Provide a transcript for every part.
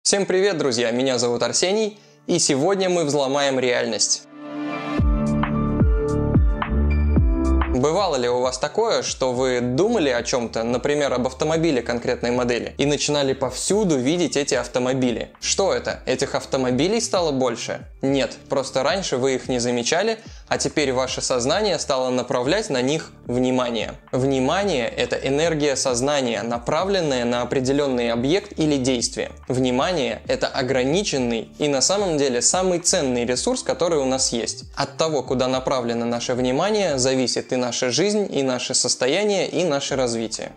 Всем привет, друзья! Меня зовут Арсений, и сегодня мы взломаем реальность. Бывало ли у вас такое, что вы думали о чем-то, например, об автомобиле конкретной модели, и начинали повсюду видеть эти автомобили? Что это? Этих автомобилей стало больше? Нет, просто раньше вы их не замечали, а теперь ваше сознание стало направлять на них внимание. Внимание – это энергия сознания, направленная на определенный объект или действие. Внимание – это ограниченный и на самом деле самый ценный ресурс, который у нас есть. От того, куда направлено наше внимание, зависит и наша жизнь, и наше состояние, и наше развитие.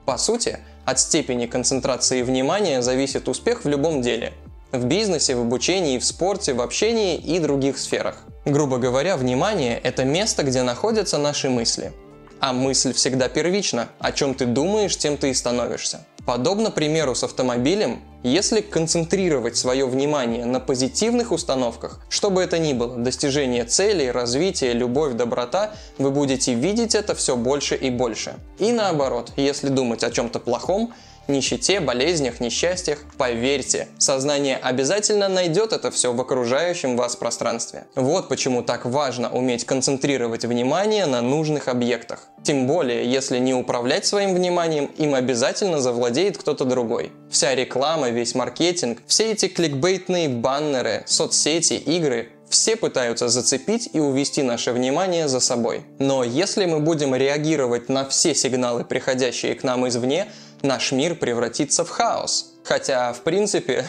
По сути, от степени концентрации внимания зависит успех в любом деле. В бизнесе, в обучении, в спорте, в общении и других сферах. Грубо говоря, внимание – это место, где находятся наши мысли. А мысль всегда первична. О чем ты думаешь, тем ты и становишься. Подобно примеру с автомобилем, если концентрировать свое внимание на позитивных установках, что бы это ни было, достижение целей, развитие, любовь, доброта, вы будете видеть это все больше и больше. И наоборот, если думать о чем-то плохом, нищете, болезнях, несчастьях, поверьте, сознание обязательно найдет это все в окружающем вас пространстве. Вот почему так важно уметь концентрировать внимание на нужных объектах. Тем более, если не управлять своим вниманием, им обязательно завладеет кто-то другой. Вся реклама, весь маркетинг, все эти кликбейтные баннеры, соцсети, игры – все пытаются зацепить и увести наше внимание за собой. Но если мы будем реагировать на все сигналы, приходящие к нам извне, наш мир превратится в хаос. Хотя, в принципе,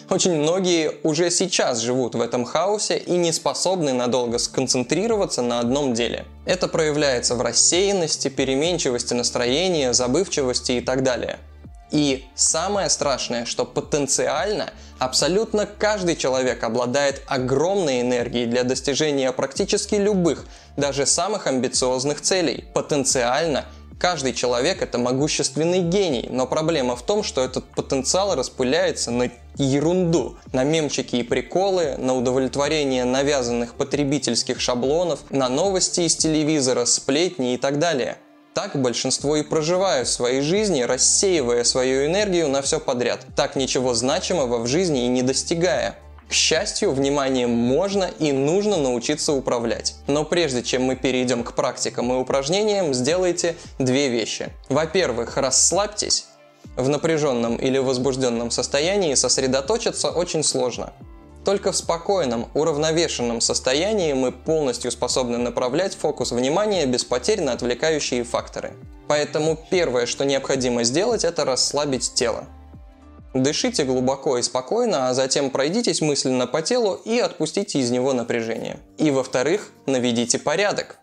очень многие уже сейчас живут в этом хаосе и не способны надолго сконцентрироваться на одном деле. Это проявляется в рассеянности, переменчивости настроения, забывчивости и так далее. И самое страшное, что потенциально абсолютно каждый человек обладает огромной энергией для достижения практически любых, даже самых амбициозных целей. Потенциально каждый человек – это могущественный гений, но проблема в том, что этот потенциал распыляется на ерунду, на мемчики и приколы, на удовлетворение навязанных потребительских шаблонов, на новости из телевизора, сплетни и так далее. Так большинство и проживают в своей жизни, рассеивая свою энергию на все подряд, так ничего значимого в жизни и не достигая. К счастью, вниманием можно и нужно научиться управлять. Но прежде чем мы перейдем к практикам и упражнениям, сделайте две вещи. Во-первых, расслабьтесь. В напряженном или возбужденном состоянии сосредоточиться очень сложно. Только в спокойном, уравновешенном состоянии мы полностью способны направлять фокус внимания без потерь на отвлекающие факторы. Поэтому первое, что необходимо сделать, это расслабить тело. Дышите глубоко и спокойно, а затем пройдитесь мысленно по телу и отпустите из него напряжение. И во-вторых, наведите порядок.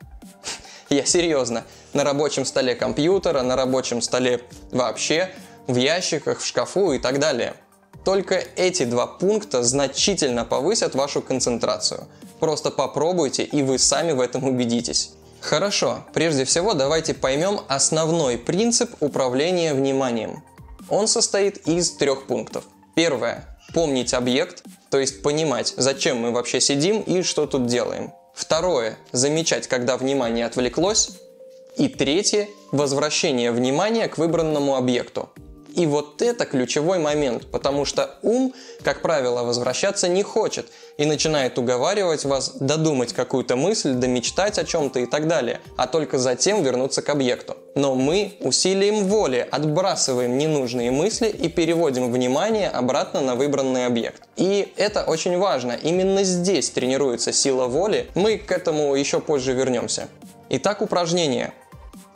Я серьезно. На рабочем столе компьютера, на рабочем столе вообще, в ящиках, в шкафу и так далее. Только эти два пункта значительно повысят вашу концентрацию. Просто попробуйте, и вы сами в этом убедитесь. Хорошо, прежде всего давайте поймем основной принцип управления вниманием. Он состоит из 3 пунктов. Первое – помнить объект, то есть понимать, зачем мы вообще сидим и что тут делаем. Второе – замечать, когда внимание отвлеклось. И третье – возвращение внимания к выбранному объекту. И вот это ключевой момент, потому что ум, как правило, возвращаться не хочет и начинает уговаривать вас додумать какую-то мысль, домечтать о чем-то и так далее, а только затем вернуться к объекту. Но мы усилием воли отбрасываем ненужные мысли и переводим внимание обратно на выбранный объект. И это очень важно, именно здесь тренируется сила воли, мы к этому еще позже вернемся. Итак, упражнение.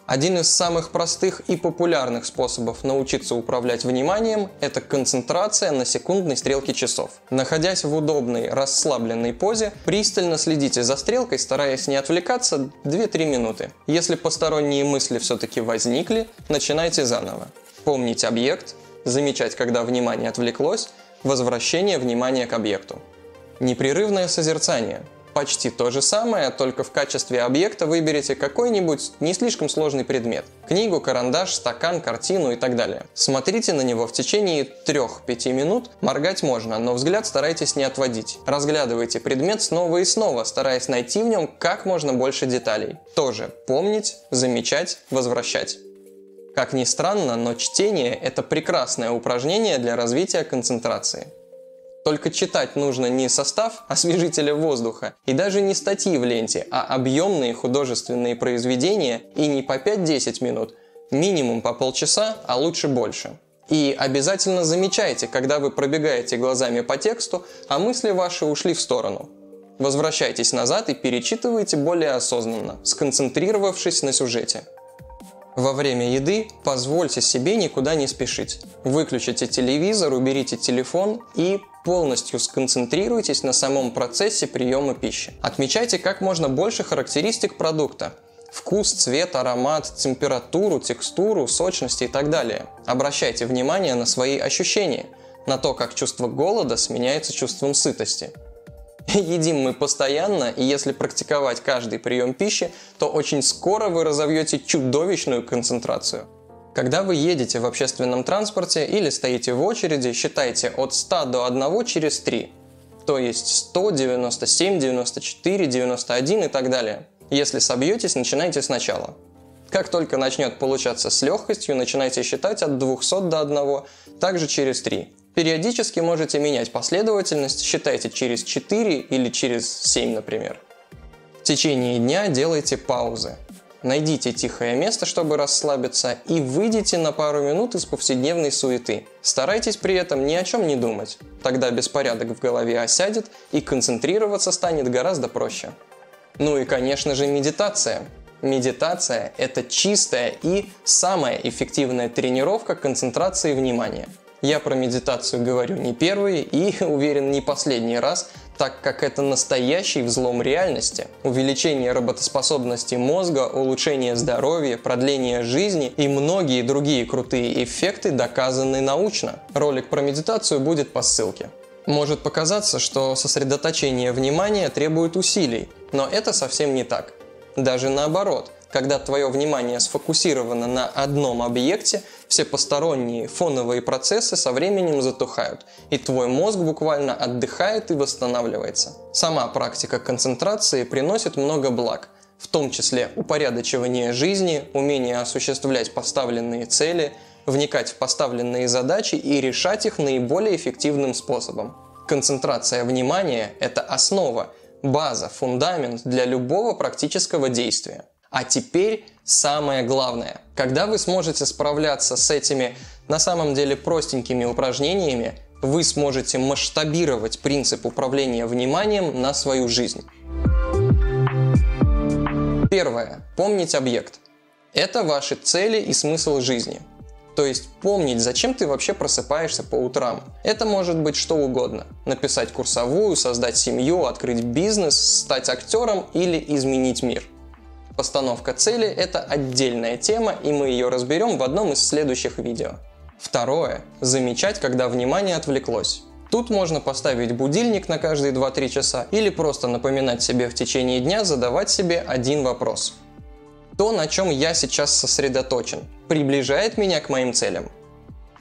Один из самых простых и популярных способов научиться управлять вниманием – это концентрация на секундной стрелке часов. Находясь в удобной, расслабленной позе, пристально следите за стрелкой, стараясь не отвлекаться 2-3 минуты. Если посторонние мысли все-таки возникли, начинайте заново. Помнить объект, замечать, когда внимание отвлеклось, возвращение внимания к объекту. Непрерывное созерцание. Почти то же самое, только в качестве объекта выберите какой-нибудь не слишком сложный предмет. Книгу, карандаш, стакан, картину и так далее. Смотрите на него в течение 3-5 минут, моргать можно, но взгляд старайтесь не отводить. Разглядывайте предмет снова и снова, стараясь найти в нем как можно больше деталей. Тоже помнить, замечать, возвращать. Как ни странно, но чтение – это прекрасное упражнение для развития концентрации. Только читать нужно не состав освежителя воздуха и даже не статьи в ленте, а объемные художественные произведения и не по 5-10 минут, минимум по полчаса, а лучше больше. И обязательно замечайте, когда вы пробегаете глазами по тексту, а мысли ваши ушли в сторону. Возвращайтесь назад и перечитывайте более осознанно, сконцентрировавшись на сюжете. Во время еды позвольте себе никуда не спешить. Выключите телевизор, уберите телефон и полностью сконцентрируйтесь на самом процессе приема пищи. Отмечайте как можно больше характеристик продукта. Вкус, цвет, аромат, температуру, текстуру, сочность и так далее. Обращайте внимание на свои ощущения, на то, как чувство голода сменяется чувством сытости. Едим мы постоянно, и если практиковать каждый прием пищи, то очень скоро вы разовьете чудовищную концентрацию. Когда вы едете в общественном транспорте или стоите в очереди, считайте от 100 до 1 через 3. То есть 100, 97, 94, 91 и так далее. Если собьетесь, начинайте сначала. Как только начнет получаться с легкостью, начинайте считать от 200 до 1, также через 3. Периодически можете менять последовательность, считайте через 4 или через 7, например. В течение дня делайте паузы. Найдите тихое место, чтобы расслабиться, и выйдите на пару минут из повседневной суеты. Старайтесь при этом ни о чем не думать. Тогда беспорядок в голове осядет, и концентрироваться станет гораздо проще. Ну и, конечно же, медитация. Медитация – это чистая и самая эффективная тренировка концентрации внимания. Я про медитацию говорю не первый и, уверен, не последний раз, так как это настоящий взлом реальности. Увеличение работоспособности мозга, улучшение здоровья, продление жизни и многие другие крутые эффекты доказаны научно. Ролик про медитацию будет по ссылке. Может показаться, что сосредоточение внимания требует усилий, но это совсем не так. Даже наоборот, когда твое внимание сфокусировано на одном объекте, все посторонние фоновые процессы со временем затухают, и твой мозг буквально отдыхает и восстанавливается. Сама практика концентрации приносит много благ, в том числе упорядочивание жизни, умение осуществлять поставленные цели, вникать в поставленные задачи и решать их наиболее эффективным способом. Концентрация внимания – это основа, база, фундамент для любого практического действия. А теперь самое главное. Когда вы сможете справляться с этими на самом деле простенькими упражнениями, вы сможете масштабировать принцип управления вниманием на свою жизнь. Первое. Помнить объект. Это ваши цели и смысл жизни. То есть помнить, зачем ты вообще просыпаешься по утрам. Это может быть что угодно. Написать курсовую, создать семью, открыть бизнес, стать актером или изменить мир. Постановка цели – это отдельная тема, и мы ее разберем в одном из следующих видео. Второе. Замечать, когда внимание отвлеклось. Тут можно поставить будильник на каждые 2-3 часа или просто напоминать себе в течение дня задавать себе один вопрос. То, на чем я сейчас сосредоточен, приближает меня к моим целям?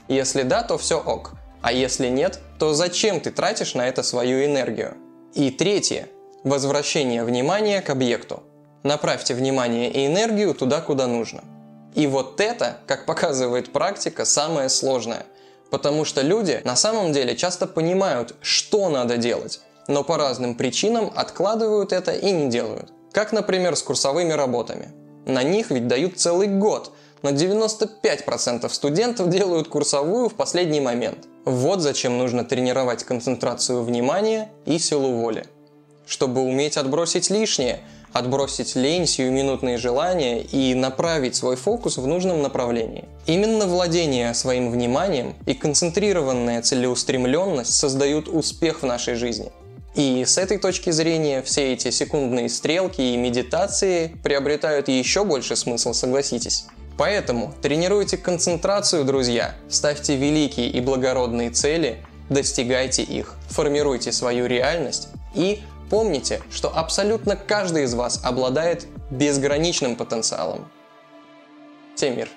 Если да, то все ок. А если нет, то зачем ты тратишь на это свою энергию? И третье. Возвращение внимания к объекту. Направьте внимание и энергию туда, куда нужно. И вот это, как показывает практика, самое сложное. Потому что люди на самом деле часто понимают, что надо делать, но по разным причинам откладывают это и не делают. Как, например, с курсовыми работами. На них ведь дают целый год, но 95% студентов делают курсовую в последний момент. Вот зачем нужно тренировать концентрацию внимания и силу воли. Чтобы уметь отбросить лишнее, отбросить лень, сиюминутные желания и направить свой фокус в нужном направлении. Именно владение своим вниманием и концентрированная целеустремленность создают успех в нашей жизни. И с этой точки зрения все эти секундные стрелки и медитации приобретают еще больше смысл, согласитесь. Поэтому тренируйте концентрацию, друзья, ставьте великие и благородные цели, достигайте их, формируйте свою реальность и помните, что абсолютно каждый из вас обладает безграничным потенциалом. Всем мир!